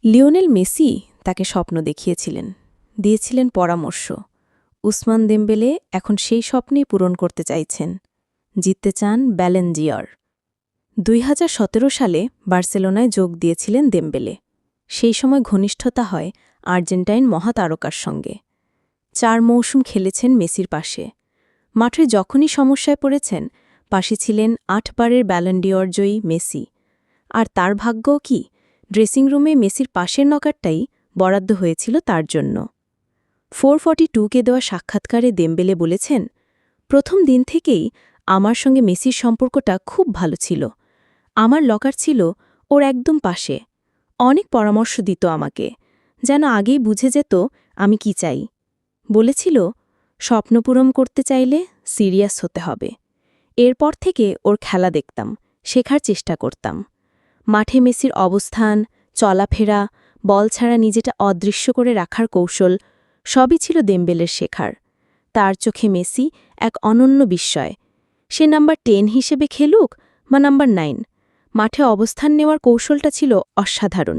Lionel Messi তাকে স্বপ্ন দেখিয়েছিলেন, দিয়েছিলেন পরামর্শ। উসমান দেমবেলে এখন সেই স্বপ্নই পূরণ করতে চাইছেন, জিততে চান ব্যালন ডি'র। ২০১৭ সালে বার্সেলোনায় যোগ দিয়েছিলেন দেমবেলে। সেই সময় ঘনিষ্ঠতা হয় আর্জেন্টাইন মহাতারকার সঙ্গে। ৪ মৌসুম খেলেছেন মেসির পাশে। মাঠে যখনই সমস্যায় পড়েছেন, পাশে ছিলেন ৮ বারের ব্যালন ডি'র জয়ী মেসি। আর তার ভাগ্যও কি, ড্রেসিং রুমে মেসির পাশের নকারটাই বরাদ্দ হয়েছিল তার জন্য। 442কে দেওয়া সাক্ষাৎকারে দেমবেলে বলেছেন, প্রথম দিন থেকেই আমার সঙ্গে মেসির সম্পর্কটা খুব ভালো ছিল। আমার লকার ছিল ওর একদম পাশে। অনেক পরামর্শ দিত আমাকে, যেন আগেই বুঝে যেত আমি কি চাই। বলেছিল, স্বপ্ন পূরণ করতে চাইলে সিরিয়াস হতে হবে। এরপর থেকে ওর খেলা দেখতাম, শেখার চেষ্টা করতাম। মাঠে মেসির অবস্থান, চলাফেরা, বল ছাড়া নিজেটা অদৃশ্য করে রাখার কৌশল সবই ছিল দেমবেলের শেখার। তার চোখে মেসি এক অনন্য বিস্ময়। সে নাম্বার 10 হিসেবে খেলুক বা নাম্বার 9, মাঠে অবস্থান নেওয়ার কৌশলটা ছিল অসাধারণ।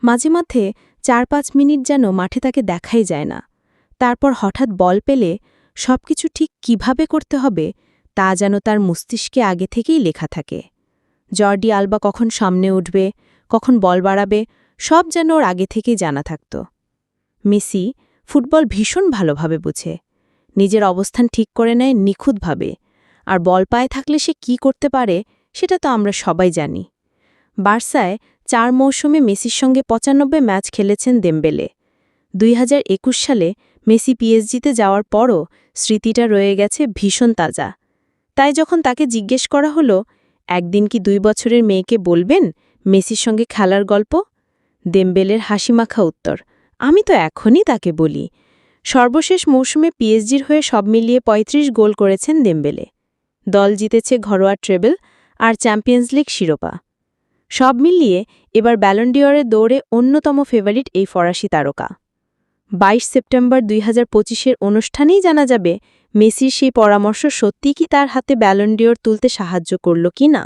মাঝে মাঝে ৪-৫ মিনিট যেন মাঠে তাকে দেখাই যায় না। তারপর হঠাৎ বল পেলে সবকিছু ঠিক কিভাবে করতে হবে তা যেন তার মস্তিষ্কে আগে থেকেই লেখা থাকে। জর্ডি আলবা কখন সামনে উঠবে, কখন বল বাড়াবে, সব যেন ওর আগে থেকেই জানা থাকত। মেসি ফুটবল ভীষণ ভালোভাবে বুঝে, নিজের অবস্থান ঠিক করে নেয় নিখুঁতভাবে, আর বল পায়ে থাকলে সে কি করতে পারে সেটা তো আমরা সবাই জানি। বার্সায় ৪ মৌসুমে মেসির সঙ্গে ৯৫ ম্যাচ খেলেছেন দেমবেলে। ২০২১ সালে মেসি পিএসজিতে যাওয়ার পরও স্মৃতিটা রয়ে গেছে ভীষণ তাজা। তাই যখন তাকে জিজ্ঞেস করা হলো, একদিন কি ২ বছরের মেয়েকে বলবেন মেসির সঙ্গে খেলার গল্প, দেমবেলের হাসিমাখা উত্তর, আমি তো এখনই তাকে বলি। সর্বশেষ মৌসুমে পিএসজির হয়ে সব মিলিয়ে ৩৫ গোল করেছেন দেমবেলে। দল জিতেছে ঘরোয়া ট্রেবল আর চ্যাম্পিয়ন্স লিগ শিরোপা। সব মিলিয়ে এবার ব্যালন ডি'রের দৌড়ে অন্যতম ফেভারিট এই ফরাসি তারকা। ২২ সেপ্টেম্বর ২০২৫-এর অনুষ্ঠানেই জানা যাবে মেসির সেই পরামর্শ সত্যিই কি তার হাতে ব্যালন ডি'র তুলতে সাহায্য করল কি না।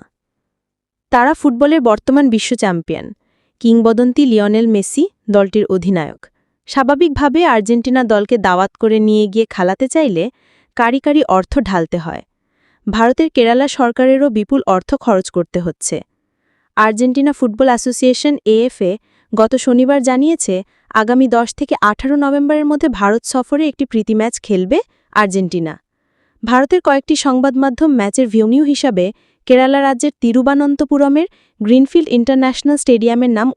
তারা ফুটবলের বর্তমান বিশ্ব চ্যাম্পিয়ন, কিংবদন্তি লিওনেল মেসি দলটির অধিনায়ক। স্বাভাবিকভাবে আর্জেন্টিনা দলকে দাওয়াত করে নিয়ে গিয়ে খেলাতে চাইলে কারি অর্থ ঢালতে হয়। ভারতের কেরালা সরকারেরও বিপুল অর্থ খরচ করতে হচ্ছে। আর্জেন্টিনা ফুটবল অ্যাসোসিয়েশন এএফএ গত শনিবার জানিয়েছে, আগামী ১০ থেকে ১৮ নভেম্বরের মধ্যে ভারত সফরে একটি প্রীতি ম্যাচ খেলবে আর্জেন্টিনা। ভারতের কয়েকটি সংবাদমাধ্যম ম্যাচের ভেন্যু হিসাবে কেরালা রাজ্যের তিরুবানন্তপুরমের গ্রিনফিল্ড ইন্টারন্যাশনাল স্টেডিয়ামের নাম